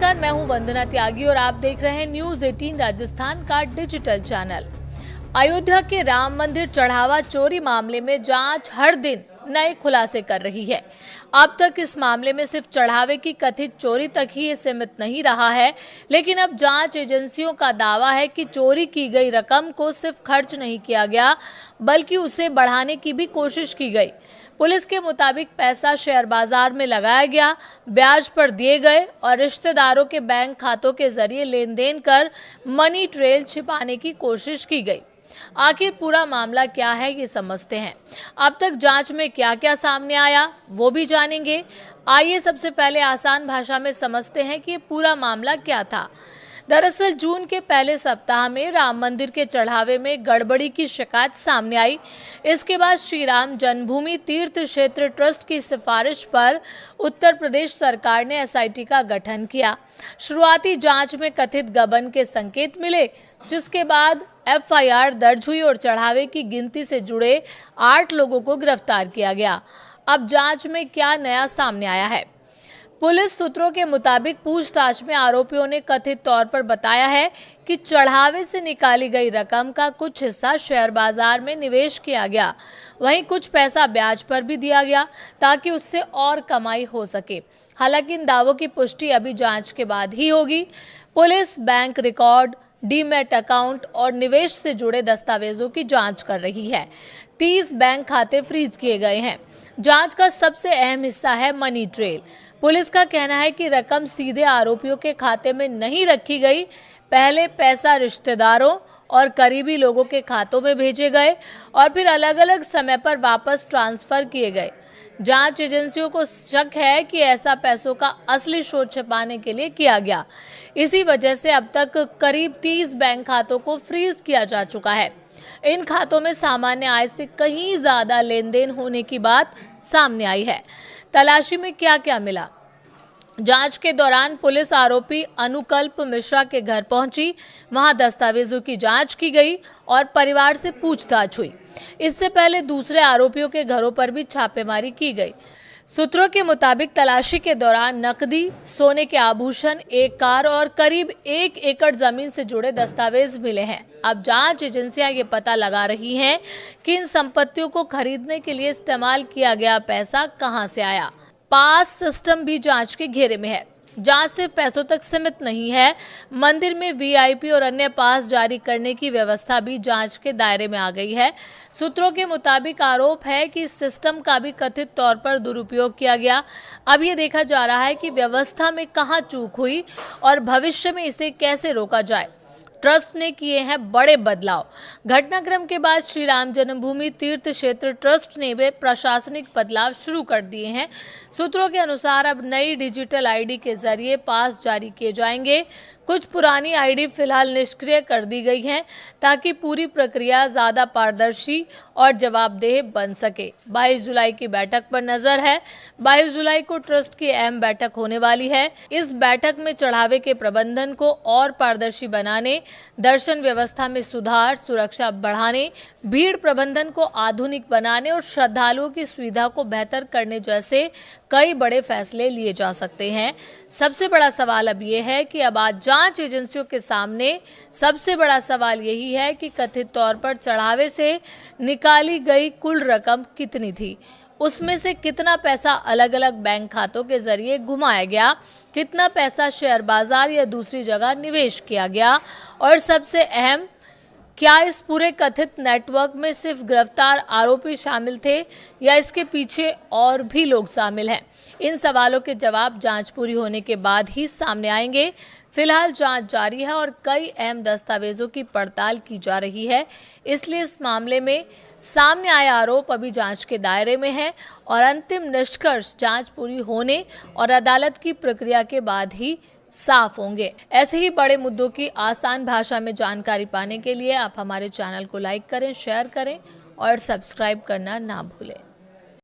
नमस्कार, मैं हूं वंदना त्यागी और आप देख रहे हैं न्यूज 18 राजस्थान का डिजिटल चैनल। अयोध्या के राम मंदिर चढ़ावा चोरी मामले में जांच हर दिन नए खुलासे कर रही है। अब तक इस मामले में सिर्फ चढ़ावे की कथित चोरी तक ही ये सीमित नहीं रहा है, लेकिन अब जांच एजेंसियों का दावा है कि चोरी की गई रकम को सिर्फ खर्च नहीं किया गया, बल्कि उसे बढ़ाने की भी कोशिश की गई। पुलिस के मुताबिक पैसा शेयर बाजार में लगाया गया, ब्याज पर दिए गए और रिश्तेदारों के बैंक खातों के जरिए लेन देन कर मनी ट्रेल छिपाने की कोशिश की गई। आखिर पूरा मामला क्या है, ये समझते हैं। अब तक जांच में क्या क्या सामने आया वो भी जानेंगे। आइए सबसे पहले आसान भाषा में समझते हैं कि ये पूरा मामला क्या था। दरअसल जून के पहले सप्ताह में राम मंदिर के चढ़ावे में गड़बड़ी की शिकायत सामने आई। इसके बाद श्री राम जन्मभूमि तीर्थ क्षेत्र ट्रस्ट की सिफारिश पर उत्तर प्रदेश सरकार ने एसआईटी का गठन किया। शुरुआती जांच में कथित गबन के संकेत मिले, जिसके बाद एफआईआर दर्ज हुई और चढ़ावे की गिनती से जुड़े 8 लोगों को गिरफ्तार किया गया। अब जांच में क्या नया सामने आया है? पुलिस सूत्रों के मुताबिक पूछताछ में आरोपियों ने कथित तौर पर बताया है कि चढ़ावे से निकाली गई रकम का कुछ हिस्सा शेयर बाजार में निवेश किया गया, वहीं कुछ पैसा ब्याज पर भी दिया गया ताकि उससे और कमाई हो सके। हालांकि इन दावों की पुष्टि अभी जांच के बाद ही होगी। Police bank record, demat account और निवेश से जुड़े दस्तावेजों की जांच कर रही है। 30 बैंक खाते फ्रीज किए गए हैं। जांच का सबसे अहम हिस्सा है मनी ट्रेल। पुलिस का कहना है कि रकम सीधे आरोपियों के खाते में नहीं रखी गई, पहले पैसा रिश्तेदारों और करीबी लोगों के खातों में भेजे गए और फिर अलग अलग समय पर वापस ट्रांसफर किए गए। जांच एजेंसियों को शक है कि ऐसा पैसों का असली स्रोत छिपाने के लिए किया गया। इसी वजह से अब तक करीब 30 बैंक खातों को फ्रीज किया जा चुका है। इन खातों में सामान्य आय से कहीं ज्यादा लेन देन होने की बात सामने आई है। तलाशी में क्या क्या मिला? जांच के दौरान पुलिस आरोपी अनुकल्प मिश्रा के घर पहुंची। वहां दस्तावेजों की जांच की गई और परिवार से पूछताछ हुई। इससे पहले दूसरे आरोपियों के घरों पर भी छापेमारी की गई। सूत्रों के मुताबिक तलाशी के दौरान नकदी, सोने के आभूषण, एक कार और करीब 1 एकड़ जमीन से जुड़े दस्तावेज मिले हैं। अब जांच एजेंसियां ये पता लगा रही हैं कि इन संपत्तियों को खरीदने के लिए इस्तेमाल किया गया पैसा कहां से आया। पास सिस्टम भी जांच के घेरे में है। जांच सिर्फ पैसों तक सीमित नहीं है, मंदिर में वीआईपी और अन्य पास जारी करने की व्यवस्था भी जांच के दायरे में आ गई है। सूत्रों के मुताबिक आरोप है कि इस सिस्टम का भी कथित तौर पर दुरुपयोग किया गया। अब ये देखा जा रहा है कि व्यवस्था में कहां चूक हुई और भविष्य में इसे कैसे रोका जाए। ट्रस्ट ने किए हैं बड़े बदलाव। घटनाक्रम के बाद श्री राम जन्मभूमि तीर्थ क्षेत्र ट्रस्ट ने भी प्रशासनिक बदलाव शुरू कर दिए हैं। सूत्रों के अनुसार अब नई डिजिटल आईडी के जरिए पास जारी किए जाएंगे। कुछ पुरानी आईडी फिलहाल निष्क्रिय कर दी गई हैं ताकि पूरी प्रक्रिया ज्यादा पारदर्शी और जवाबदेह बन सके। 22 जुलाई की बैठक पर नजर है। 22 जुलाई को ट्रस्ट की अहम बैठक होने वाली है। इस बैठक में चढ़ावे के प्रबंधन को और पारदर्शी बनाने, दर्शन व्यवस्था में सुधार, सुरक्षा बढ़ाने, भीड़ प्रबंधन को आधुनिक बनाने और श्रद्धालुओं की सुविधा को बेहतर करने जैसे कई बड़े फैसले लिए जा सकते हैं। सबसे बड़ा सवाल अब यह है कि अब आज जांच एजेंसियों के सामने सबसे बड़ा सवाल यही है कि कथित तौर पर चढ़ावे से निकाली गई कुल रकम कितनी थी, उसमें से कितना पैसा अलग अलग बैंक खातों के जरिए घुमाया गया, कितना पैसा शेयर बाजार या दूसरी जगह निवेश किया गया, और सबसे अहम, क्या इस पूरे कथित नेटवर्क में सिर्फ गिरफ्तार आरोपी शामिल थे या इसके पीछे और भी लोग शामिल हैं। इन सवालों के जवाब जांच पूरी होने के बाद ही सामने आएंगे। फिलहाल जांच जारी है और कई अहम दस्तावेजों की पड़ताल की जा रही है, इसलिए इस मामले में सामने आए आरोप अभी जांच के दायरे में है और अंतिम निष्कर्ष जांच पूरी होने और अदालत की प्रक्रिया के बाद ही साफ होंगे। ऐसे ही बड़े मुद्दों की आसान भाषा में जानकारी पाने के लिए आप हमारे चैनल को लाइक करें, शेयर करें और सब्सक्राइब करना ना भूलें।